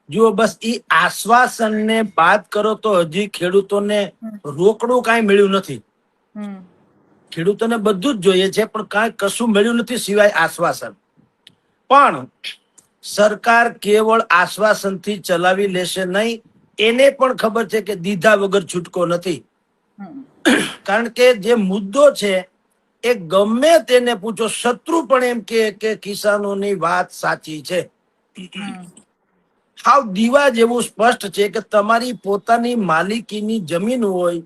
જુઓ બસ એ આશ્વાસન ને બાદ કરો તો હજી ખેડૂતોને રોકડું કાંઈ મળ્યું નથી. ખેડૂતોને બધું જ જોઈએ છે પણ કાંઈ કશું મળ્યું નથી સિવાય આશ્વાસન. પણ સરકાર કેવળ આશ્વાસનથી ચલાવી લેશે નહીં, એને પણ ખબર છે કે દીધા વગર છૂટકો નથી. કારણ કે જે મુદ્દો છે એ ગમે તેને પૂછો, શત્રુ પણ એમ કે કિસાનોની વાત સાચી છે. હાવ દીવા જેવું સ્પષ્ટ છે કે તમારી પોતાની માલિકીની જમીન હોય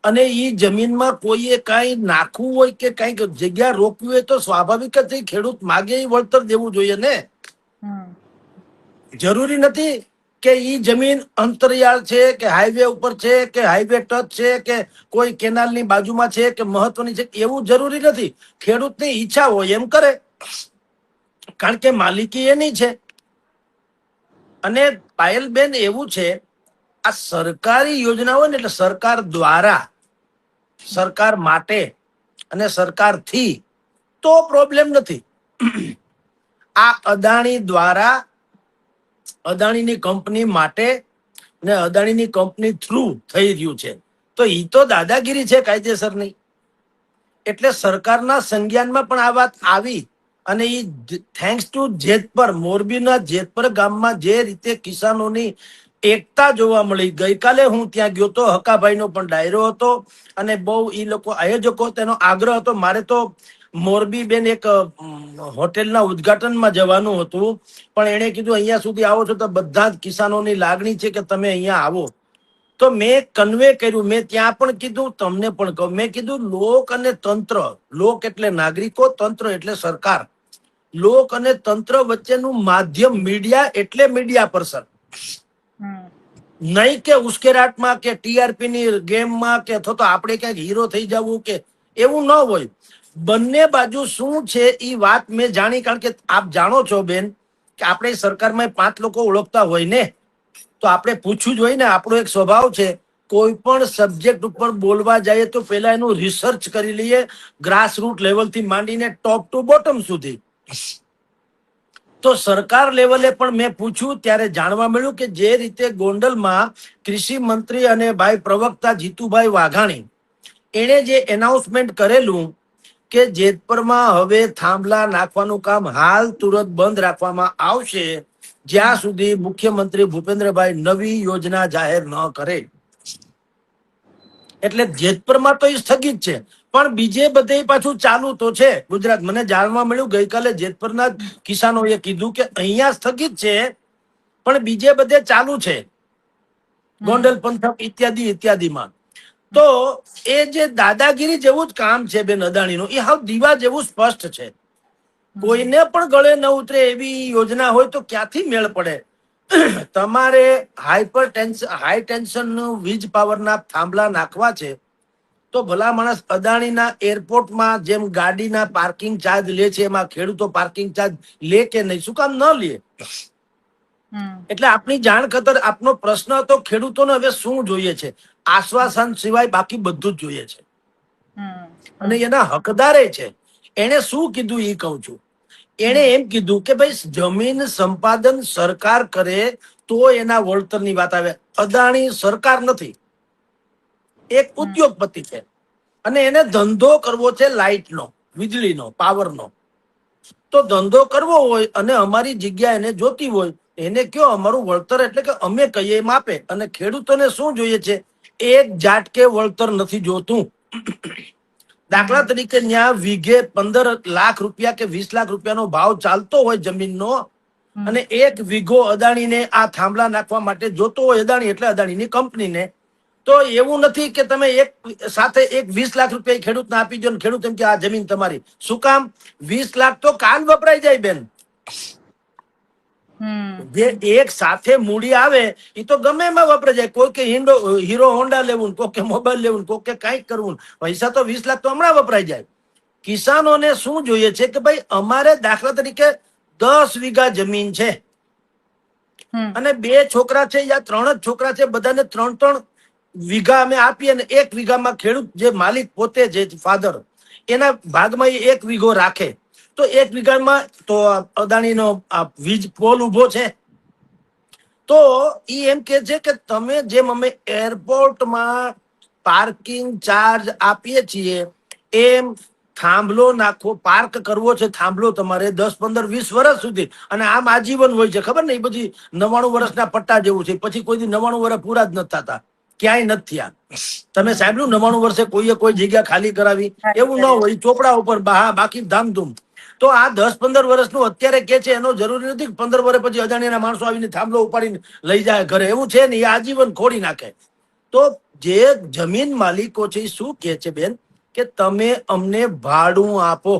અને એ જમીનમાં કોઈએ કાંઈ નાખવું હોય કે કાંઈક જગ્યા રોકવી હોય તો સ્વાભાવિક જ ખેડૂત માગે એ વળતર દેવું જોઈએ ને. જરૂરી નથી કે ઈ જમીન અંતરિયાળ છે કે હાઈવે ઉપર છે કે હાઈવે ટચ છે કે કોઈ કેનાલની બાજુમાં છે કે મહત્વની છે, એવું જરૂરી નથી. ખેડૂતની ઈચ્છા હોય એમ કરે, કારણ કે માલિકી એની છે. અને પાયલબેન એવું છે, આ સરકારી યોજના હોય ને એટલે સરકાર દ્વારા, સરકાર માટે અને સરકારથી તો પ્રોબ્લેમ નથી. આ અદાણી દ્વારા, અદાણીની કંપની માટે ને અદાણીની કંપની થ્રુ થઈ રહ્યું છે, તો એ તો દાદાગીરી છે કાયદેસરની. એટલે સરકારના સંજ્ઞાનમાં પણ આ વાત આવી અને એ થેન્ક્સ ટુ જેતપર, મોરબીના જેતપર ગામમાં જે રીતે કિસાનોની એકતા જોવા મળી. ગઈકાલે હું ત્યાં ગયો તો, હકાભાઈનો પણ ડાયરો હતો અને બહુ એ લોકો આયોજકો, તેનો આગ્રહ હતો મારે તો મોરબી બેન એક હોટેલના ઉદ્ઘાટનમાં જવાનું હતું, પણ એણે કીધું અહીંયા સુધી આવો છો તો બધા જ કિસાનોની લાગણી છે કે તમે અહીંયા આવો. તો મેં કન્વે કર્યું, મેં ત્યાં પણ કીધું, તમને પણ કહું, મેં કીધું લોક અને તંત્ર, લોક એટલે નાગરિકો, તંત્ર એટલે સરકાર, લોક અને તંત્ર વચ્ચેનું માધ્યમ મીડિયા એટલે મીડિયા પર્સન, નહીં કે ઉશ્કેરાટમાં કે ટીઆરપી ની ગેમમાં કે અથવા તો આપણે ક્યાંક હીરો થઈ જવું કે એવું ન હોય. બંને બાજુ શું છે એ વાત મેં જાણી. કારણ કે આપ જાણો છો બેન કે આપણે સરકારમાં 5 લોકો ઓળખતા હોય ને, તો આપણે પૂછવું જ હોય ને. આપણો એક સ્વભાવ છે, કોઈ પણ સબ્જેક્ટ ઉપર બોલવા જઈએ તો પહેલા એનું રિસર્ચ કરી લઈએ, ગ્રાસરૂટ લેવલથી માંડીને ટોપ ટુ બોટમ સુધી. તો સરકાર લેવલે પણ મેં પૂછ્યું ત્યારે જાણવા મળ્યું કે જે રીતે ગોંડલમાં કૃષિ મંત્રી અને ભાઈ પ્રવક્તા જીતુભાઈ વાઘાણી એણે જે એનાઉન્સમેન્ટ કરેલું કે જેતપરમાં હવે થાંભલા નાખવાનું કામ હાલ તુરંત બંધ રાખવામાં આવશે જ્યાં સુધી મુખ્યમંત્રી ભૂપેન્દ્રભાઈ નવી યોજના જાહેર ન કરે. એટલે જેતપરમાં તો એ સ્થગિત છે, પણ બીજે બધે પાછું ચાલુ તો છે. ગુજરાત, મને જાણવા મળ્યું ગઈકાલે જેતપરના કિસાનોએ કીધું કે અહીંયા સ્થગિત છે પણ બીજે બધે ચાલુ છે, ગોંડલ પંથક ઇત્યાદિ ઇત્યાદિમાં. તો એ જે દાદાગીરી જેવું જ કામ છે બેન અદાણીનું, એ હાવ દીવા જેવું સ્પષ્ટ છે. કોઈને પણ ગળે ન ઉતરે એવી યોજના હોય તો ક્યાંથી મેળ પડે? તમારે હાઈ ટેન્શન વીજ પાવરના થાંભલા નાખવા છે તો ભલા માણસ અદાણીના એરપોર્ટમાં જેમ ગાડીના પાર્કિંગ ચાર્જ લે છે એમાં ખેડૂતો પાર્કિંગ ચાર્જ લે કે નહીં? શું કામ ન લે? એટલે આપણી જાણ ખતર આપનો પ્રશ્ન હતો ખેડૂતોને હવે શું જોઈએ છે? આશ્વાસન સિવાય બાકી બધું જ જોઈએ છે અને એના હકદારે છે. એને શું કીધું એ કહું છું. એને એમ કીધું કે ભાઈ જમીન સંપાદન સરકાર કરે તો એના વળતરની વાત આવે. અદાણી સરકાર નથી, એક ઉદ્યોગપતિ છે અને એને ધંધો કરવો છે લાઇટનો, વીજળીનો, પાવરનો. તો ધંધો કરવો હોય અને અમારી જગ્યા એને જોતી હોય, એને કયો અમારું વળતર એટલે કે અમે કહીએ એમ આપે. અને ખેડૂતોને શું જોઈએ છે? એક ઝાટકે વળતર નથી જોતું. દાખલા તરીકે ત્યાં વીઘે 15 લાખ રૂપિયા કે 20 લાખ રૂપિયાનો ભાવ ચાલતો હોય જમીનનો અને એક વીઘો અદાણીને આ થાંભલા નાખવા માટે જોતો હોય, અદાણી એટલે અદાણીની કંપનીને, તો એવું નથી કે તમે એક સાથે 20 લાખ રૂપિયા ખેડૂતને આપી દો ને ખેડૂત એમ કે આ જમીન તમારી. શું કામ? 20 લાખ તો કાલ વપરાઈ જાય બેન. જે એક સાથે મૂડી આવે એ તો ગમે એમાં વપરાઈ જાય. કોઈ કે હીરો હોન્ડા લેવું, કોઈ કે મોબાઈલ લેવું, કોઈ કે કઈક કરવું, પૈસા તો 20 લાખ તો હમણાં વપરાઈ જાય. કિસાનોને શું જોઈએ છે કે ભાઈ અમારે દાખલા તરીકે 10 વીઘા જમીન છે અને 2 છોકરા છે યા 3 જ છોકરા છે, બધાને 3-3 વીઘા અમે આપીએ અને 1 વીઘામાં ખેડૂત જે માલિક પોતે જે ફાધર એના ભાગમાં એ 1 વીઘો રાખે તો 1 વીઘામાં તો અદાણીનો વીજ પોલ ઉભો છે. તો ઈ એમ કે છે કે તમે જેમ અમે એરપોર્ટમાં પાર્કિંગ ચાર્જ આપીએ છીએ એમ થાંભલો નાખવો, પાર્ક કરવો છે થાંભલો તમારે 10, 15, 20 વર્ષ સુધી, અને આમ આજીવન હોય છે, ખબર ને? એ બધી 99 વર્ષના પટ્ટા જેવું છે, પછી કોઈ દી 99 વર્ષ પૂરા જ નથી થતા, ક્યાંય નથી થયા. તમે સાંભળ્યું 99 વર્ષે કોઈએ કોઈ જગ્યા ખાલી કરાવી? એવું ન હોય, ચોપડા ઉપર બાકી ધામધૂમ. તો આ 10, 15 વર્ષનું અત્યારે કે છે, એનો જરૂરી નથી 15 વર્ષ પછી અજાણ્યાના માણસો આવીને થાંભલો ઉપાડીને લઈ જાય ઘરે, એવું છે ને? એ આજીવન ખોડી નાખે. તો જે જમીન માલિકો છે એ શું કે છે બેન, કે તમે અમને ભાડું આપો,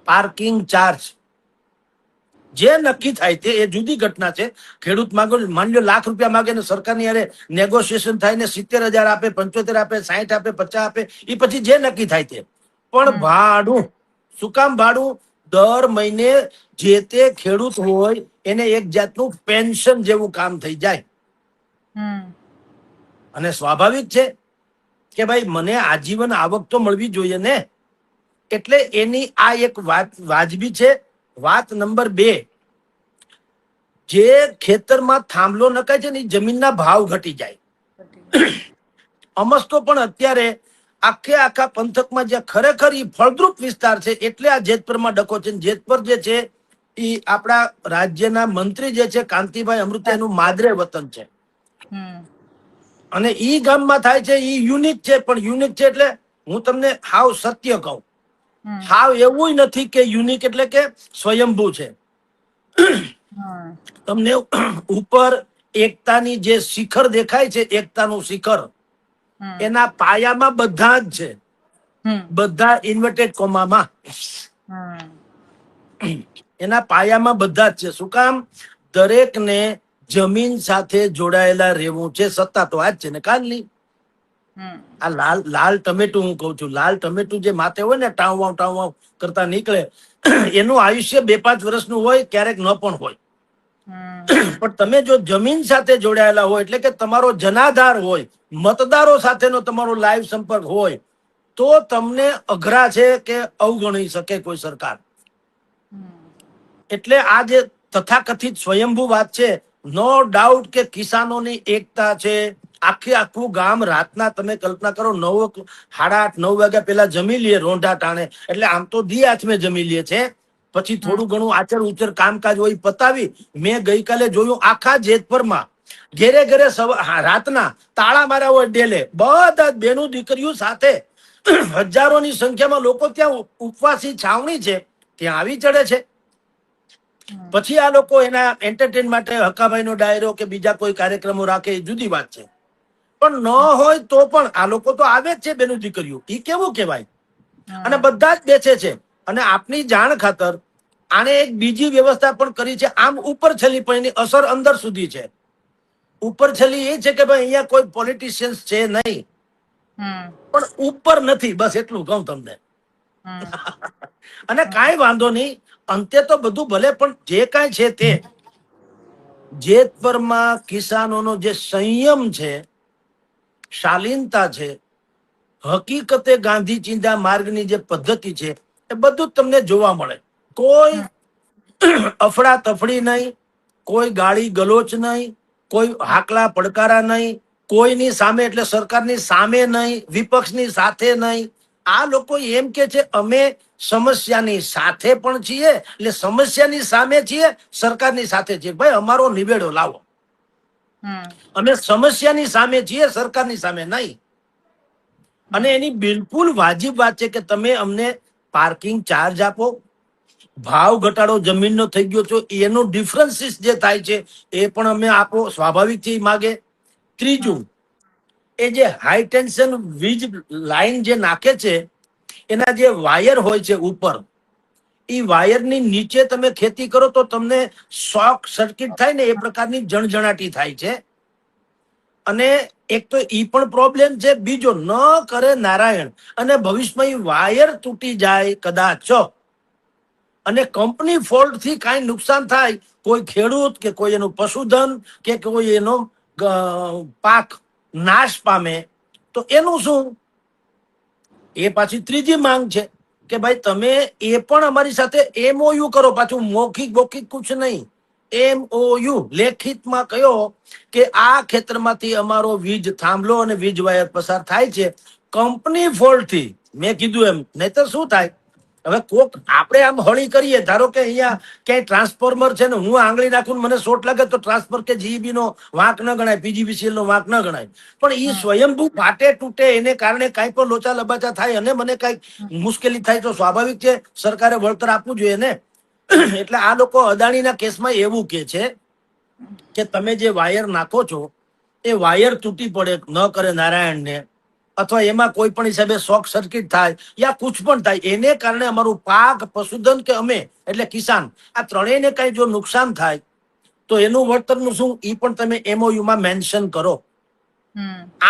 પાર્કિંગ ચાર્જ જે નક્કી થાય તે એ જુદી ઘટના છે. ખેડૂત માંગો માની લો ₹1,00,000 માંગે ને સરકારની યારે નેગોશિએશન થાય ને 70,000 આપે, 75 આપે, 60 આપે, 50 આપે, એ પછી જે નક્કી થાય તે. પણ ભાડું શું કામ? ભાડું દર મહિને જે તે ખેડૂત હોય એને એક જાતનું પેન્શન જેવું કામ થઈ જાય. અને સ્વાભાવિક છે કે ભાઈ મને આજીવન આવક તો મળવી જોઈએ ને, એટલે એની આ એક વાત વાજબી છે. વાત નંબર 2, જે ખેતરમાં થાંભલો નખાય છે ને એ જમીનના ભાવ ઘટી જાય. અમસ્તો પણ અત્યારે આખા પંથકમાં જ્યાં ખરેખર ઈ ફળદ્રુપ વિસ્તાર છે, એટલે આ જેતપરમાં ડકો છે. જેતપર જે છે એ આપણા રાજ્યના મંત્રી જે છે કાંતિભાઈ અમૃતિયા, એનું માદરે વતન છે. અને ઈ ગામમાં થાય છે, ઈ યુનિક છે. પણ યુનિક છે એટલે હું તમને હાવ સત્ય કહું, હાવ એવું નથી કે યુનિક એટલે કે સ્વયંભૂ છે. તમને ઉપર એકતાની જે શિખર દેખાય છે, એકતાનું શિખર, એના પાયામાં બધા જ છે, બધા ઇન્વર્ટેડ કોમામાં, એના પાયામાં બધા જ છે. શું કામ? દરેકને જમીન સાથે જોડાયેલા રહેવું છે. સત્તા તો આજ છે ને કાલની. આ લાલ ટમેટું હું કઉ છું, લાલ ટમેટું જે માથે હોય ને ટાવ કરતા નીકળે, એનું આયુષ્ય 2-5 વર્ષનું હોય, ક્યારેક ન પણ હોય. પણ તમે જો જમીન સાથે જોડાયેલા હોય, એટલે કે તમારો જનાધાર હોય, મતદારો સાથેનો તમારો લાઈવ સંપર્ક હોય, તો તમને અઘરા છે કે અવગણી શકે કોઈ સરકાર. એટલે આ જે તથાકથિત સ્વયંભૂ વાત છે, નો ડાઉટ કે કિસાનોની એકતા છે. આખું ગામ રાતના તમે કલ્પના કરો, 9, 8:30, 9 વાગ્યા પેલા જમી લે રોંઢા ટાણે, એટલે આમ તો દી હાથમે જમી લે છે. પછી થોડું ઘણું આચર ઉચર કામકાજ હોય પતાવી. મેં ગઈકાલે જોયું આખા જેતપરમાં ઘેરે ઘરે રાતના તાળા માર્યા હોય ડેલે, બધા બેનું દીકરીઓ સાથે હજારોની સંખ્યામાં લોકો ત્યાં ઉપવાસી છાવણી છે ત્યાં આવી ચડે છે. પછી આ લોકો એના એન્ટરટેન માટે હકાભાઈનો ડાયરો કે બીજા કોઈ કાર્યક્રમો રાખે, એ જુદી વાત છે. પણ ન હોય તો પણ આ લોકો તો આવે જ છે બેનું દીકરીઓ, એ કેવું કહેવાય? અને બધા જ બેસે છે. અને આપની જાણ ખાતર આને એક બીજી વ્યવસ્થા પણ કરી છે, આમ ઉપર છેલ્લી, પણ એની અસર અંદર સુધી છે. ઉપર છેલ્લી એ છે કે ભાઈ અહીંયા કોઈ પોલિટિશિયન્સ છે નહીં, પણ ઉપર નથી, બસ એટલું કહું તમને. અને કાંઈ વાંધો નહીં, અંતે તો બધું ભલે, પણ જે કાંઈ છે તે જેતપરમાં કિસાનોનો જે સંયમ છે, શાલીનતા છે, હકીકતે ગાંધી ચિંધા માર્ગની જે પદ્ધતિ છે, એ બધું જ તમને જોવા મળે. કોઈ અફડા તફડી નહીં, કોઈ ગાળી ગલોચ નહીં, કોઈ હાકલા પડકારા નહીં, કોઈની સામે એટલે સરકારની સામે નહીં, વિપક્ષની સાથે નહીં. આ લોકો એમ કે છે અમે સમસ્યાની સાથે પણ છીએ, એટલે સમસ્યાની સામે છીએ, સરકારની સાથે છીએ. ભાઈ અમારો નિવેડો લાવો. અમે સમસ્યાની સામે છીએ, સરકારની સામે નહીં. અને એની બિલકુલ વાજિબ વાત છે કે તમે અમને પાર્કિંગ ચાર્જ આપો, ભાવ ઘટાડો જમીનનો થઈ ગયો છો એનો ડિફરન્સીસ જે થાય છે એ પણ અમે આપો, સ્વાભાવિક છે એ માગે. ત્રીજું, એ જે હાઈ ટેન્શન વીજ લાઈન જે નાખે છે, એના જે વાયર હોય છે ઉપર, એ વાયરની નીચે તમે ખેતી કરો તો તમને શોર્ટ સર્કિટ થાય ને એ પ્રકારની જણજણાટી થાય છે. અને એક તો ઈ પણ પ્રોબ્લેમ છે. બીજો, ન કરે નારાયણ અને ભવિષ્યમાં વાયર તૂટી જાય કદાચ અને કંપની ફોલ્ટ થી કાંઈ નુકસાન થાય, કોઈ ખેડૂત કે કોઈ એનું પશુધન કે કોઈ એનો પાક નાશ પામે, તો એનું શું? એ પાછી ત્રીજી માંગ છે કે ભાઈ તમે એ પણ અમારી સાથે એમઓયુ કરો, પાછું મૌખિક કુછ નહીં, MOU લેખિતમાં કયો કે આ ખેતરમાંથી અમારો વીજ થાંભલો અને વીજ વાયર પસાર થાય છે કંપની ફોલ્ટ થી. મેં કીધું એમ નહીતર શું થાય? હવે કોક આપણે આમ હળી કરીએ, ધારો કે અહીંયા ક્યાંય ટ્રાન્સફોર્મર છે ને હું આંગળી નાખું મને શોર્ટ લાગે તો ટ્રાન્સફર કે GEB નો વાંક ન ગણાય, PGVCL નો વાંક ન ગણાય. પણ એ સ્વયંભૂ ફાટે તૂટે એને કારણે કાંઈ પણ લોચા લબાચા થાય અને મને કઈક મુશ્કેલી થાય તો સ્વાભાવિક છે સરકારે વળતર આપવું જોઈએ ને. એટલે આ લોકો અદાણીના કેસમાં એવું કે છે કે તમે જે વાયર નાખો છો એ વાયર તૂટી પડે ન કરે નારાયણને, અથવા એમાં કોઈ પણ હિસાબે શોર્ટ સર્કિટ થાય યા કુછ પણ થાય એને કારણે અમારું પાક, પશુધન કે અમે એટલે કિસાન આ ત્રણેયને કઈ જો નુકસાન થાય તો એનું વળતરનું શું એ પણ તમે MOU માં મેન્શન કરો.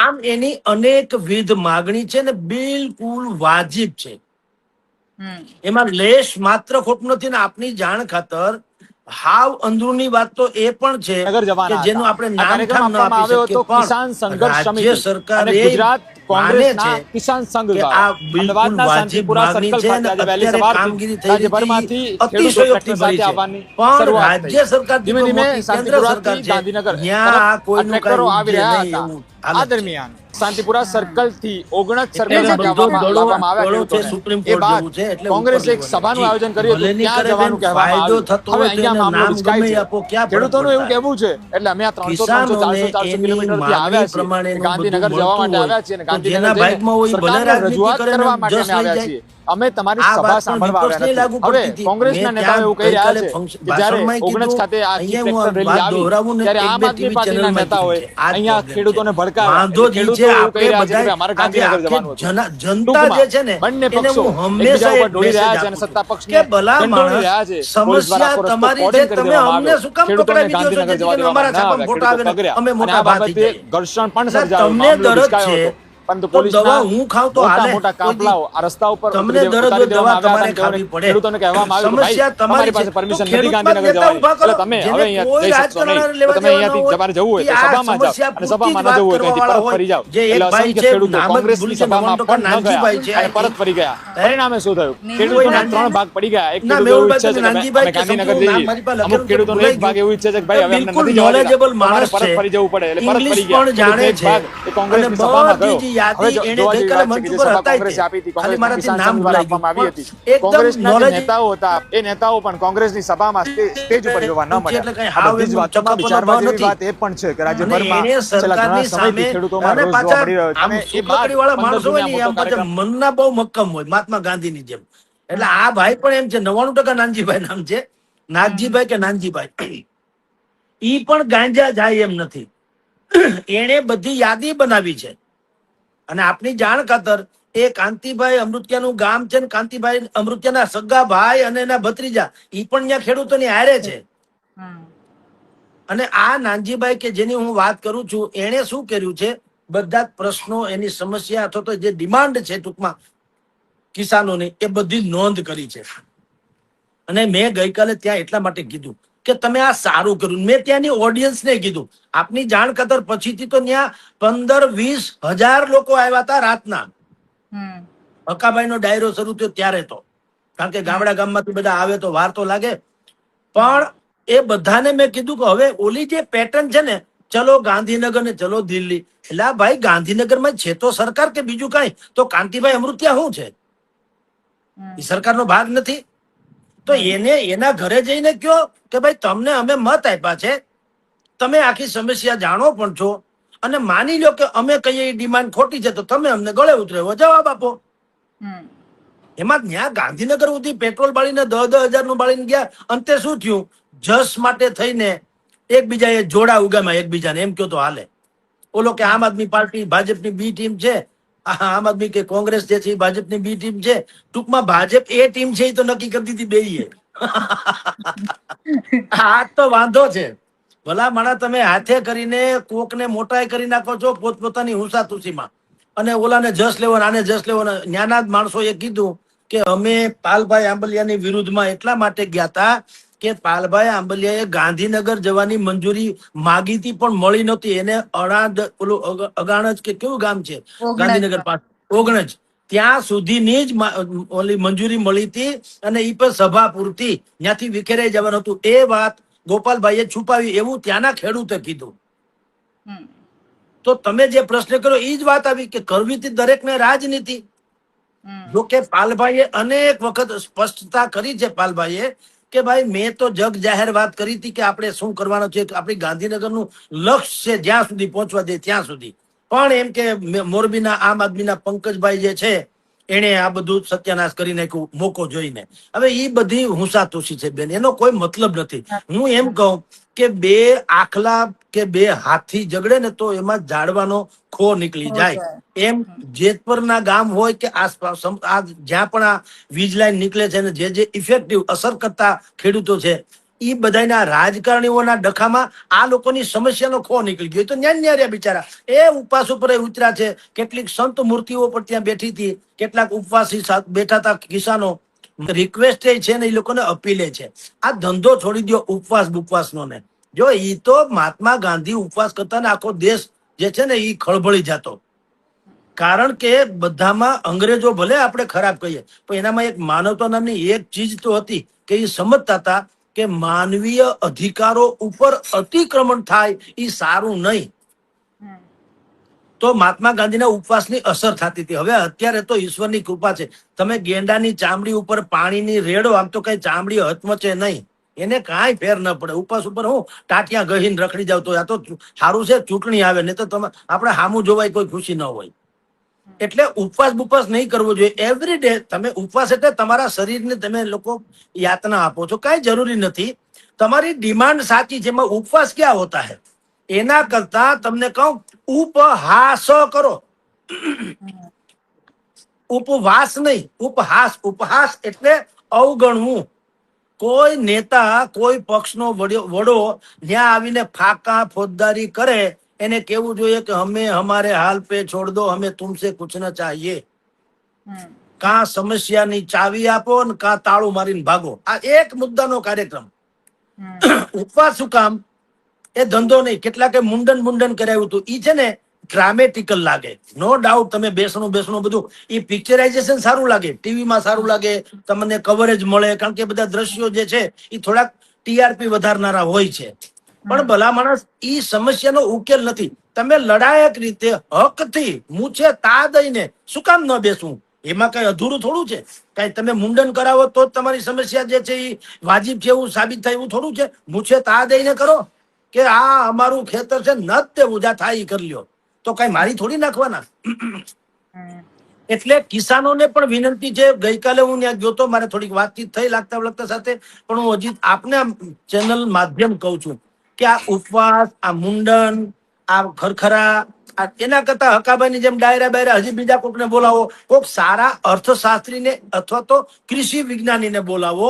આમ એની અનેકવિધ માગણી છે ને બિલકુલ વાજિબ છે. એમાં લેશ માત્ર ખોટું નથી ને આપની જાણ ખાતર હાવ અંદરૂની વાત તો એ પણ છે કે જેનું આપણે નામ ઠામ ન આપી શકીએ પણ રાજ્ય સરકાર ગુજરાત કોંગ્રેસના છે કિસાન સંઘ કે આ બિલકુલ અમદાવાદના વાજિબ શાંતિપુરા માગણી સર્કલ છે ખાતે અને આજે વહેલી અત્યારે સવારથી કામગીરી થઈ રહી રાજ્યભરમાંથી છે અતિશયોક્તિ ભરી છે પણ રાજ્ય સરકાર ધીમે ધીમે કેન્દ્ર શાંતિપુરાથી સરકાર છે ગાંધીનગર ત્યાં આ તરફ કોઈનું ટ્રેક્ટરો કઈ આવી ઉપજે રહ્યા નહીં હતા. એવું આ હાલત છે. દરમિયાન શાંતિપુરા સર્કલ થી ઓગણજ એટલે સર્કલ બધો લાવવામાં આવ્યા દડો છે ખેડૂતોને. સુપ્રીમ એ કોર્ટ બાદ જેવું છે એટલે કોંગ્રેસે એક ઉપર સભાનું જી. આયોજન કર્યું ભલે હતું, નહીં ત્યાં કરે જવાનું બેન, કહેવામાં ફાયદો આવ્યું. થતો હવે હોય તો અહીંયા એને મામલો નામ વિચકાય ગમે છે. આપો, ક્યાં ફરક ખેડૂતોનું એવું પડતા? કહેવું છે એટલે અમે આ 300 કિસાનોને 400 એની કિલોમીટરથી આવ્યા માગણી છીએ પ્રમાણેનું ગાંધીનગર બધું જવા માટે મળતું આવ્યા છીએ અને હોય તો જેના ગાંધીનગર ભાગમાં હોય ભલે સરકારને રાજનીતિ રજૂઆત કરે ને કરવા માટે જસ અમે લઈ આવ્યા જાય. છીએ. અમે તમારી આ સભા વાત પણ સાંભળવા આવ્યા વિપક્ષને લાગુ નથી. હવે પડતી હતી. કોંગ્રેસના મેં નેતાઓ ત્યાં એવું કહી રહ્યા ગઈકાલે છે કે જ્યારે ભાષણમાં ઓગણજ કીધું, ખાતે આ અહીંયા ટ્રેક્ટર હું રેલી વાત આવી દોહરાવું ને ત્યારે એક આમ બે આદમી TV પાર્ટીના ચેનલમાં નેતાઓએ કીધું છે. આ જ અહીંયા problem છે. ખેડૂતોને ભડકાવ્યા. વાંધો એટલે જ ઈ ખેડૂતો છે એવું આપણે કહી રહ્યા છે કે બધાય અમારે આજે ગાંધીનગર આખી જવાનું હતું. જનતા જે છે ને બંને એને પક્ષો હું હંમેશા એકબીજા એક ઉપર ઢોળી મેસેજ રહ્યા છે અને આપું સત્તા છું પક્ષને કે ભલા ઢંઢોળી રહ્યા માણસ છે. પોલીસ દ્વારા સમસ્યા આખો રસ્તો તમારી કોર્ડન છે કરી તમે દેવામાં અમને આવ્યો. શું કામ ખેડૂતોને પકડાવી દો છો ગાંધીનગર જેથી જવા કરીને દેવામાં અમારા ન છાપામાં આવ્યા. ફોટો આવે ખેડૂતો ને પગર્યા અમે અને મોટા આ ભાતી બાબતે જઈએ. ઘર્ષણ પણ એટલે સર્જાયું, તમને મામલો દરદ વિચકાયો છે હતો. પરંતુ તો દવા પોલીસના હું ખાઉં તો મોટા હાલે મોટા કોઈ દી. કાફલાઓ આ રસ્તા ઉપર તમને દરદ ઉતારી દવા દેવામાં આવ્યા તમારે હતા અને ખાવી પડે. ખેડૂતોને કહેવામાં આવ્યું કે ભાઈ સમસ્યા તમારી તમારી પાસે છે તો પરમિશન નથી ખેડૂતમાં ગાંધીનગર નેતા ઉભા જવાની, કરો એટલે તમે જેને હવે અહીંયા કોઈ જઈ શકશો નહીં. રાજકારણ લેવા તો તમે અહીંયાથી દેવાના તમારે જવું હોય તો હોય સભામાં જાઓ સમસ્યા અને પૂરતી સભામાં જ ન જવું વાત હોય તો અહીંથી કરવાવાળા પરત ફરી જાઓ. જે એક એટલે ભાઈ અસંખ્ય છે ખેડૂતો નામ જ કોંગ્રેસની ભૂલી છે, સભામાં નવાણું ટકા પણ ન ગયા નાનજીભાઈ છે અને પરત ફરી ગયા. હે? પરિણામે શું થયું? કોઈ ખેડૂતોના નાનજી- 3 ભાગ પડી ગયા. એક ના, ખેડૂતો એવું મેહુલભાઈ ઈચ્છે છે તમે કે નાનજીભાઈ અમે કે ગાંધીનગર સમજુ, નામ જઈએ. મારી પાસે અમુક લખેલું છે, ખેડૂતોનો એક ભૂલાઈ ભાગ ગયું. એવું ઈચ્છે છે કે ભાઈ હવે અમને બિલકુલ નથી જવા દેતા. knowledgeable તમારે માણસ પરત છે. ફરી જવું પડે એટલે પરત ઇંગ્લિશ ફરી ગયા. પણ જાણે એક છે. ભાગ એ કોંગ્રેસની અને સભામાં બધી ગયો. જ યાદી હવે એને જોવા જેવી ગઈકાલે વાત છે મંચ કે જે ઉપર સભા હતા કોંગ્રેસે આપી હતી, ખાલી કોંગ્રેસના મારાથી કિસાન નામ સંઘ દ્વારા ભૂલાઈ આપવામાં આવી ગયું. હતી. એકદમ કોંગ્રેસના જે knowledge- નેતાઓ હતા એ નેતાઓ પણ કોંગ્રેસની સભામાં સ્ટેજ ઉપર જોવા ન મળ્યા. એટલે કઈ આ હાવ બધી જ એમનું વાતોમાં ચક્કરનો વિચારવા ભાવ જેવી નથી. વાત એ પણ છે કે અને રાજ્યભરમાં એને છેલ્લા ઘણા સરકારની સમયથી સામે ખેડૂતોમાં અને રોષ જોવા પાછા મળી રહ્યો છે આમ અને એ બાદ સુખકડીવાળા 15 માણસો હોય જૂને ને આ આમ મોટો પાછા કાર્યક્રમ મનના બહુ મક્કમ હોય મહાત્મા ગાંધીની જેમ. એટલે આ ભાઈ પણ એમ છે 99% નાનજીભાઈ નામ છે, નાગજીભાઈ કે નાનજીભાઈ. ઈ પણ ગાંજા જાય એમ નથી. એને બધી યાદી બનાવી છે અને આપની જાણ ખાતર એ કાંતિભાઈ અમૃતિયાનું ગામ છે ને કાંતિભાઈ અમૃતિયાના સગા ભાઈ અને એના ભત્રીજા ઈ પણ ત્યાં ખેડૂતોની હારે છે. અને આ નાનજીભાઈ કે જેની હું વાત કરું છું એને શું કર્યું છે, બધા જ પ્રશ્નો એની સમસ્યા અથવા તો જે ડિમાન્ડ છે ટૂંકમાં કિસાનોની એ બધી નોંધ કરી છે. અને મેં ગઈકાલે ત્યાં એટલા માટે કીધું કે તમે આ સારું કર્યું. મેં ત્યાંની ઓડિયન્સને કીધું, આપની જાણ ખાતર પછીથી તો ત્યાં 15-20 હજાર લોકો આવ્યા હતા રાતના. હકાભાઈનો ડાયરો શરૂ થયો ત્યારે તો, કારણ કે ગામડા ગામમાંથી બધા આવે તો વાર તો લાગે. પણ એ બધાને મેં કીધું કે હવે ઓલી જે પેટર્ન છે ને, ચલો ગાંધીનગર ને ચલો દિલ્હી, એટલે આ ભાઈ ગાંધીનગરમાં છે તો સરકાર કે બીજું કઈ, તો કાંતિભાઈ અમૃતિયા શું છે? એ સરકારનો ભાગ નથી. તો એને એના ઘરે જઈને કયો કે ભાઈ તમને અમે મત આપ્યા છે, તમે આખી સમસ્યા જાણો પણ છો અને માની લો કે અમે કહીએ એ ડિમાન્ડ ખોટી છે તો તમે અમને ગળે ઉતરે એવો જવાબ આપો. એમાં ત્યાં ગાંધીનગર સુધી પેટ્રોલ બાળીને 10,000 નું બાળીને ગયા. અંતે શું થયું? જસ માટે થઈને એકબીજાએ જોડા ઉગામાં એકબીજાને એમ કયો તો હાલે. ઓલો કે આમ આદમી પાર્ટી ભાજપની બી ટીમ છે, આમ આદમી કે કોંગ્રેસ જે છે એ ભાજપની બી ટીમ છે. ટૂંકમાં ભાજપ એ ટીમ છે એ તો નક્કી કરી દીધી બેયે. આ તો વાંધો છે. ભલા માણા તમે હાથે કરીને કોકને મોટાઈ કરી નાખો છો પોતપોતાની હુંસા તુસીમાં, અને ઓલાને જસ લેવો આને જસ લેવો. ન્યાના જ માણસોએ કીધું કે અમે પાલભાઈ આંબલિયાની વિરુદ્ધમાં એટલા માટે ગયા હતા કે પાલભાઈ આંબલિયાએ ગાંધીનગર જવાની મંજૂરી માગી હતી પણ મળી નહોતી. એને અગાણજ કે કેવું ગામ છે ગાંધીનગર પાસે, ઓગણજ, ત્યાં સુધીની જ ઓલી મંજૂરી મળી હતી અને એ પણ સભા પૂરતી, ત્યાંથી વિખેરાઈ જવાનું હતું. એ વાત ગોપાલભાઈએ છુપાવી એવું ત્યાંના ખેડૂતે કીધું. હમ. તો તમે જે પ્રશ્ન કર્યો એ જ વાત આવી કે કરવી હતી દરેકને રાજનીતિ. હમ. જો કે પાલભાઈએ અનેક વખત સ્પષ્ટતા કરી છે પાલભાઈએ કે ભાઈ મેં તો જગ જાહેર વાત કરી હતી કે આપણે શું કરવાનું છે, આપણી ગાંધીનગરનું લક્ષ્ય છે જ્યાં સુધી પહોંચવા દે ત્યાં સુધી. પણ એમ કે મોરબીના આમ આદમીના પંકજભાઈ જે છે એને આ બધું સત્યાનાશ કરી નાખ્યું મોકો જોઈને. હવે એ બધી હુંસાતુસી છે બેન, એનો કોઈ મતલબ નથી. હું એમ કહું કે બે આખલા કે બે હાથી ઝઘડે ને તો એમાં ઝાડવાનો ખો નીકળી જાય. એમ જેતપરના ગામ હોય કે આસપાસ આ જ્યાં પણ આ વીજ લાઈન નીકળે છે ને જે ઇફેક્ટિવ અસર કરતા ખેડૂતો છે એ બધાના રાજકારણીઓના ડખામાં આ લોકોની સમસ્યાનો ખો નીકળી ગયો. તો ન્યા રહ્યા બિચારા એ ઉપવાસ ઉપર ઉતર્યા છે. કેટલીક સંત મૂર્તિઓ પણ ત્યાં બેઠી હતી, કેટલાક ઉપવાસી બેઠા હતા કિસાનો. રિક્વેસ્ટ છે ને એ લોકોને અપીલે છે આ ધંધો છોડી દો ઉપવાસનો ને. જો ઈ તો મહાત્મા ગાંધી ઉપવાસ કરતા ને આખો દેશ જે છે ને એ ખળભળી જતો. કારણ કે બધામાં અંગ્રેજો ભલે આપણે ખરાબ કહીએ પણ એનામાં એક માનવતા નામની એક ચીજ તો હતી કે એ સમજતા હતા કે માનવીય અધિકારો ઉપર અતિક્રમણ થાય એ સારું નહીં. તો મહાત્મા ગાંધીના ઉપવાસની અસર થતી હતી. હવે અત્યારે તો ઈશ્વરની કૃપા છે, તમે ગેંડાની ચામડી ઉપર પાણીની રેડો આમ તો કઈ ચામડી હચમચે નહીં, એને કાંઈ ફેર ન પડે. ઉપવાસ ઉપર હું ટાટિયા ગહીને રખડી જાવ તો આ તો સારું છે ચૂંટણી આવે ને તો તમે આપણે સામું જોવાય કોઈ ખુશી ન હોય. એટલે ઉપવાસ નહીં કરવો જોઈએ. એવરી ડે તમે ઉપવાસ એટલે તમારા શરીરને તમે લોકો યાતના આપો છો, કાંઈ જરૂરી નથી. તમારી ડિમાન્ડ સાચી છે, એમાં ઉપવાસ ક્યાં હોતા હે. એના કરતા તમને કહું ઉપહાસ કરો, ઉપવાસ નહીં ઉપહાસ. ઉપહાસ એટલે અવગણવું. કોઈ નેતા કોઈ પક્ષનો વડો ત્યાં આવીને ફાકા ફોજદારી કરે એને કેવું જોઈએ કે હમે હમારે હાલ પે છોડ દો, હમે તુમસે કુછ ન ચાહીએ. કાં સમસ્યાની ચાવી આપો ને કાં તાળું મારીને ભાગો. આ એક મુદ્દાનો કાર્યક્રમ. ઉપવાસ શું કામ? એ ધંધો નહીં. કેટલાકે મુંડન કરાવ્યું હતું. ઈ છે ને ડ્રામેટિકલ લાગે, નો ડાઉટ. તમે બેસણું બધું એ પિક્ચરાઇઝેશન સારું લાગે, ટીવીમાં સારું લાગે, તમને કવરેજ મળે કારણ કે બધા દ્રશ્યો જે છે એ થોડાક ટીઆરપી વધારનારા હોય છે. પણ ભલા માણસ ઈ સમસ્યાનો ઉકેલ નથી. તમે લડાયક રીતે હકથી મૂછે તા દઈને શું કામ ન બેસવું? એમાં કઈ અધૂરું થોડું છે. કઈ તમે મુંડન કરાવો તો જ તમારી સમસ્યા જે છે એ વાજીબ છે એવું સાબિત થાય એવું થોડું છે. મૂછે તા દઈને કરો કે આ અમારું ખેતર છે ન તે ઉજા થાય ઈ કરી લ્યો, તો કઈ મારી થોડી નાખવાના. એટલે કિસાનોને પણ વિનંતી છે. ગઈકાલે હું ત્યાં જોતો, મારે થોડીક વાતચીત થઈ લાગતા સાથે, પણ હું હજી આપને ચેનલ માધ્યમ કહું છું કે આ ઉપવાસ, આ મુંડન, આ ખરખરા, એના કરતા હકાભાઈની જેમ ડાયરા હજી બીજા કોકને બોલાવો, કોક સારા અર્થશાસ્ત્રીને અથવા તો કૃષિ વિજ્ઞાનીને બોલાવો.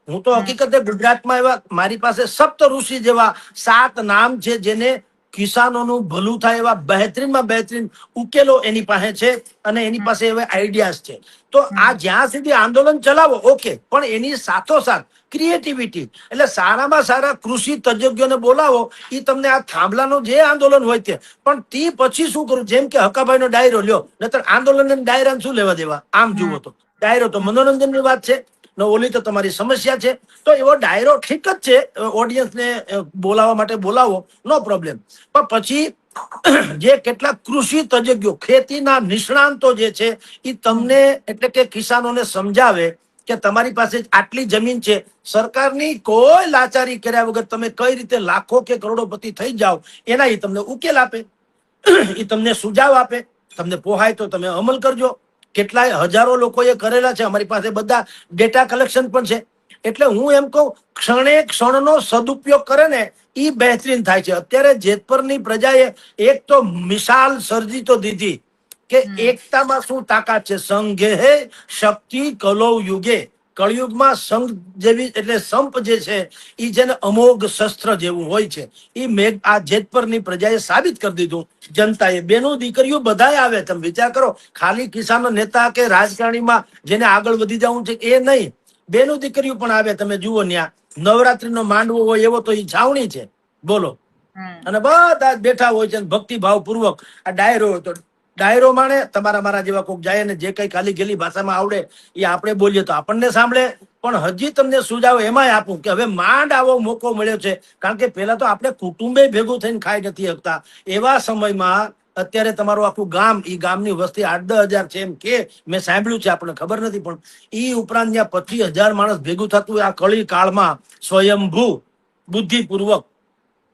હું તો હકીકતે ગુજરાતમાં એવા મારી પાસે સપ્ત ઋષિ જેવા 7 નામ છે જેને કિસાનોનું ભલું થાય એવા બહેતરીનમાં બહેતરીન ઉકેલો એની પાસે છે અને એની પાસે એવા આઈડિયાઝ છે. તો આ જ્યાં સુધી આંદોલન ચલાવો ઓકે, પણ એની સાથોસાથ ક્રિએટિવિટી એટલે સારામાં સારા કૃષિ તજજ્ઞોને બોલાવો. એ તમને આ થાંભલાનું જે આંદોલન હોય તે, પણ તે પછી શું કરું? જેમ કે હકાભાઈનો ડાયરો લ્યો, નહીતર આંદોલન ડાયરા શું લેવા દેવા? આમ જુઓ તો ડાયરો તો મનોરંજનની વાત છે ને, ઓલી તો તમારી સમસ્યા છે. તો એવો ડાયરો ઠીક જ છે, ઓડિયન્સને બોલાવવા માટે બોલાવો, નો પ્રોબ્લેમ. પણ પછી જે કેટલાક કૃષિ તજજ્ઞો, ખેતીના નિષ્ણાંતો જે છે એ તમને એટલે કે કિસાનોને સમજાવે કે તમારી પાસે આટલી જમીન છે, સરકારની કોઈ લાચારી કર્યા વગર તમે કઈ રીતે લાખો કે કરોડોપતિ થઈ જાઓ એના એ તમને ઉકેલ આપે, એ તમને સુઝાવ આપે. તમને પોહાય તો તમે અમલ કરજો. કેટલાય હજારો લોકોએ કરેલા છે, અમારી પાસે બધા ડેટા કલેક્શન પણ છે. એટલે હું એમ કહું, ક્ષણનો સદુપયોગ કરે ને એ બહેતરીન થાય છે. અત્યારે જેતપુરની પ્રજાએ એક તો મિસાલ સર્જી તો દીધી કે એકતામાં શું તાકાત છે. સંઘે હે શક્તિ કલૌ યુગે. કળયુગમાં સંઘ જેવી એટલે સંપ જે છે એ છે ને અમોઘ શસ્ત્ર જેવું હોય છે. એ આ જેતપુરની પ્રજાએ સાબિત કરી દીધું. જનતાએ, બેનો દીકરીઓ બધાય આવે. તમે વિચાર કરો, ખાલી કિસાનો નેતા કે રાજકારણીમાં જેને આગળ વધી જવું છે એ નહીં, બેનો દીકરીઓ પણ આવે. તમે જુઓ ન્યા નવરાત્રીનો માંડવો હોય એવો તો એ છાવણી છે, બોલો. અને બધા બેઠા હોય છે ભક્તિભાવ પૂર્વક. આ ડાયરો હોય તો ડાયરો માણે, તમારા મારા જેવા કોક જાય ને જે કઈ ખાલી ગેલી ભાષામાં આવડે એ આપણે બોલીએ તો આપણને સાંભળે. પણ હજી તમને સુઝાવ એમાંય આપું કે હવે માંડ આવો મોકો મળ્યો છે, કારણ કે પેલા તો આપણે કુટુંબે ભેગું થઈને ખાઈ નથી શકતા. એવા સમયમાં અત્યારે તમારું આખું ગામ, એ ગામની વસ્તી 8-10 હજાર છે એમ કે મેં સાંભળ્યું છે, આપણને ખબર નથી, પણ એ ઉપરાંત ત્યાં 25,000 માણસ ભેગું થતું આ કળી કાળમાં સ્વયંભૂ બુદ્ધિપૂર્વક,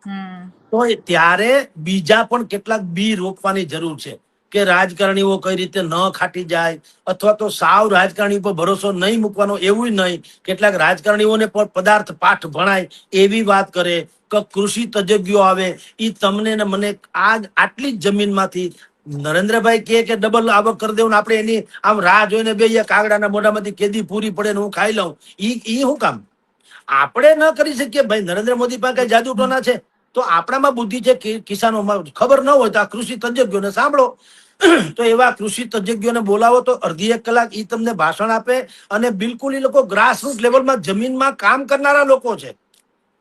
હમ તો ત્યારે બીજા પણ કેટલાક બી રોપવાની જરૂર છે કે રાજકારણીઓ કઈ રીતે ન ખાટી જાય, અથવા તો સાવ રાજકારણી પર ભરોસો નહીં મૂકવાનો એવું નહીં. કેટલાક રાજકારણીઓને પણ પદાર્થ પાઠ ભણાય એવી વાત કરે, કે કૃષિ તજજ્ઞો આવે, એ તમને ને મને આટલી જ જમીનમાંથી નરેન્દ્રભાઈ કે ડબલ આવક કરી દેવું, આપણે એની આમ રાહ જોઈને બે કાગડાના મોઢામાંથી કેદી પૂરી પડે ને હું ખાઈ લઉં, ઈ શું કામ? આપણે ન કરી શકીએ ભાઈ. નરેન્દ્ર મોદી પાસે કઈ જાદુ ટોના છે? તો આપણામાં બુદ્ધિ છે, કિસાનોમાં ખબર ન હોય તો આ કૃષિ તજજ્ઞોને સાંભળો. તો એવા કૃષિ તજજ્ઞોને બોલાવો તો અડધી 1 કલાક ઈ તમને ભાષણ આપે, અને બિલકુલ એ લોકો ગ્રાસરૂટ લેવલમાં જમીનમાં કામ કરનારા લોકો છે.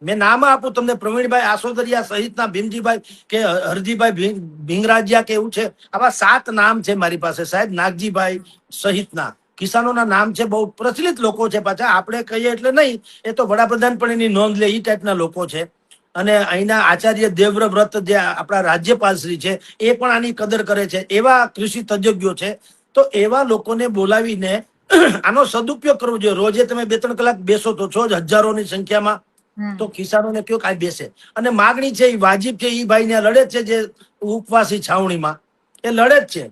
મેં નામ આપું તમને, પ્રવીણભાઈ આસોદરિયા સહિતના, ભીમજીભાઈ કે હરજીભાઈ ભીંગરાજિયા કે એવું છે, આવા 7 નામ છે મારી પાસે સાહેબ, નાગજીભાઈ સહિતના કિસાનોના નામ છે. બહુ પ્રચલિત લોકો છે પાછા, આપણે કહીએ એટલે નહીં, એ તો વડાપ્રધાન પણ એની નોંધ લે એ ટાઈપના લોકો છે. અને અહીંના આચાર્ય દેવવ્રત જે આપણા રાજ્યપાલ શ્રી છે એ પણ આની કદર કરે છે. એવા કૃષિ તજજ્ઞો છે. તો એવા લોકોને બોલાવીને આનો સદુપયોગ કરવો જોઈએ. રોજે તમે 2-3 કલાક બેસો તો છો જ, હજારોની સંખ્યામાં. તો કિસાનોને કયો કાંઈ બેસે, અને માગણી છે એ વાજીબ છે, એ ભાઈ ને લડે છે, જે ઉપવાસી છાવણીમાં એ લડે જ છે.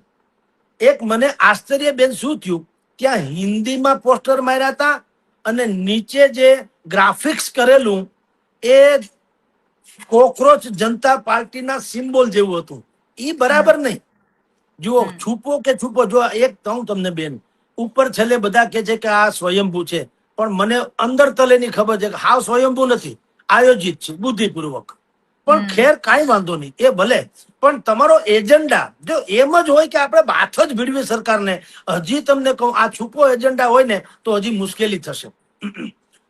એક મને આશ્ચર્ય બેન શું થયું, ત્યાં હિન્દીમાં પોસ્ટર માર્યા હતા અને નીચે જે ગ્રાફિક્સ કરેલું એ કોકરોચ જનતા પાર્ટીના સિમ્બોલ જેવું હતું. ઈ બરાબર નહીં. જુઓ, છુપો કે છુપો, જો એક કહું તમને બેન, ઉપર છેલ્લે બધા કે છે કે આ સ્વયંભૂ છે, પણ મને અંદર તલેની ખબર છે કે હાવ સ્વયંભૂ નથી, આયોજિત છે બુદ્ધિપૂર્વક. પણ ખેર કાંઈ વાંધો નહીં, એ ભલે, પણ તમારો એજન્ડા જો એમ જ હોય કે આપણે બાથ જ ભીડવી સરકારને, હજી તમને કહું આ છુપો એજન્ડા હોય ને તો હજી મુશ્કેલી થશે.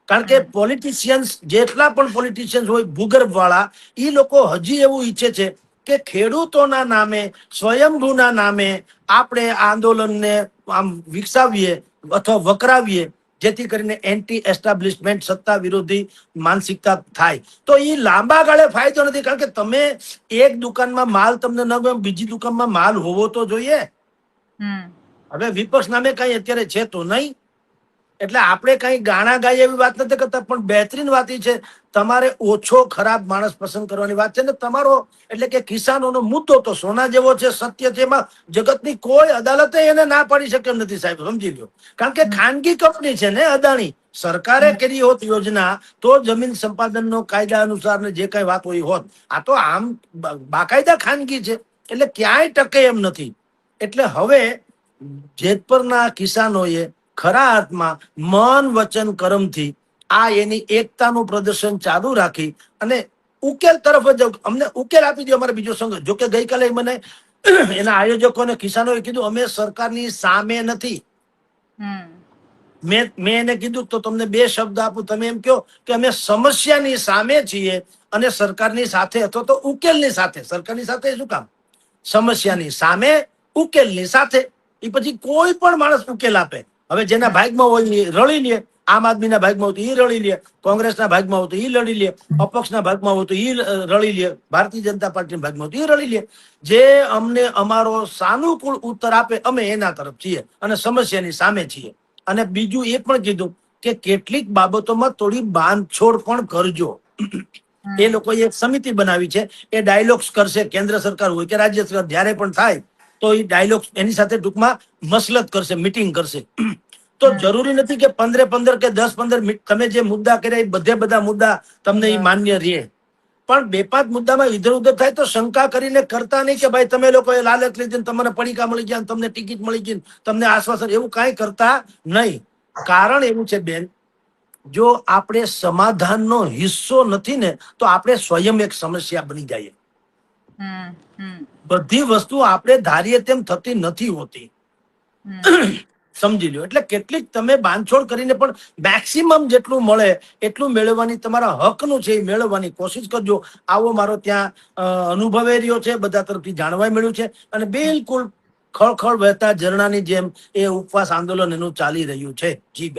કારણ કે પોલિટિશિયન્સ, જેટલા પણ પોલિટિશિયન્સ હોય ભૂગર્ભ વાળા, એ લોકો હજી એવું ઈચ્છે છે કે ખેડૂતોના નામે, સ્વયંભૂના નામે આપણે આંદોલનને આમ વિકસાવીએ અથવા વકરાવીએ, જેથી કરીને એન્ટી એસ્ટાબ્લિશમેન્ટ, સત્તા વિરોધી માનસિકતા થાય. તો એ લાંબા ગાળે ફાયદો નથી, કારણ કે તમે એક દુકાનમાં માલ તમને ન ગમે, બીજી દુકાનમાં માલ હોવો તો જોઈએ. હવે વિપક્ષ નામે કઈ અત્યારે છે તો નહીં, એટલે આપણે કઈ ગાણા ગાઈએ એવી વાત નથી કરતા, પણ બહેતરીન વાત એ છે તમારે ઓછો ખરાબ માણસ પસંદ કરવાની વાત છે. ને તમારો એટલે કે કિસાનોનો મુદ્દો તો સોના જેવો છે, સત્ય છે, એમાં જગતની કોઈ અદાલતે એને ના પાડી શકે એમ નથી સાહેબ, સમજી લો. કારણ કે ખાનગી કંપની છે ને અદાણી, સરકારે કરી હોત યોજના તો જમીન સંપાદનનો કાયદા અનુસાર ને જે કઈ વાત હોય હોત. આ તો આમ બાકાયદા ખાનગી છે, એટલે ક્યાંય ટકે એમ નથી. એટલે હવે જેતપુરના કિસાનોએ ખરા અર્થમાં મન વચન કર્મથી આ એની એકતાનું પ્રદર્શન ચાલુ રાખી અને ઉકેલ તરફ જ, અમને ઉકેલ આપી દો અમારે બીજો સંઘ. જો કે ગઈકાલે મને એના આયોજકોને કિસાનોએ કીધું અમે સરકારની સામે નથી. મેં એને કીધું તો તમને 2 શબ્દ આપું, તમે એમ કહો કે અમે સમસ્યાની સામે છીએ અને સરકારની સાથે, અથવા તો ઉકેલની સાથે. સરકારની સાથે શું કામ? સમસ્યાની સામે, ઉકેલની સાથે. એ પછી કોઈ પણ માણસ ઉકેલ આપે. હવે જેના ભાગમાં હોય એ રળી લે, આમ આદમીના ભાગમાં હોય તો એ રળી લે, કોંગ્રેસના ભાગમાં હોય તો એ લડી લે, અપક્ષના ભાગમાં હોય તો એ રળી લે, ભારતીય જનતા પાર્ટીના ભાગમાં હોય તો એ રળી લે. જે અમને અમારો સાનુકૂળ ઉત્તર આપે અમે એના તરફ છીએ અને સમસ્યાની સામે છીએ. અને બીજું એ પણ કીધું કે કેટલીક બાબતોમાં થોડી બાંધછોડ પણ કરજો. એ લોકોએ એક સમિતિ બનાવી છે, એ ડાયલોગ્સ કરશે, કેન્દ્ર સરકાર હોય કે રાજ્ય સરકાર, જ્યારે પણ થાય તો એ ડાયલોગ એની સાથે ટૂંકમાં મસલત કરશે, મીટિંગ કરશે. તો જરૂરી નથી કે 15 કે 10-15 તમે જે મુદ્દા કર્યા એ બધા મુદ્દા તમને એ માન્ય રહે, પણ 2-5 મુદ્દામાં ઇધર ઉધર થાય તો શંકા કરીને કરતા નહીં કે ભાઈ તમે લોકોએ લાલચ લીધી, તમને પડીકા મળી ગયા, તમને ટિકિટ મળી ગઈ, તમને આશ્વાસન, એવું કાંઈ કરતા નહીં. કારણ એવું છે બેન, જો આપણે સમાધાનનો હિસ્સો નથી ને તો આપણે સ્વયં એક સમસ્યા બની જઈએ. બધી વસ્તુ આપણે ધારીએ તેમ થતી નથી હોતી, સમજી લો. એટલે કેટલીક તમે બાંધછોડ કરીને પણ મેક્સિમમ જેટલું મળે એટલું મેળવવાની, તમારા હકનું છે એ મેળવવાની કોશિશ કરજો. આવો મારો ત્યાં અનુભવે રહ્યો છે, બધા તરફથી જાણવા મળ્યું છે, અને બિલકુલ ખળખળ વહેતા ઝરણાની જેમ એ ઉપવાસ આંદોલન એનું ચાલી રહ્યું છે. જી બેન.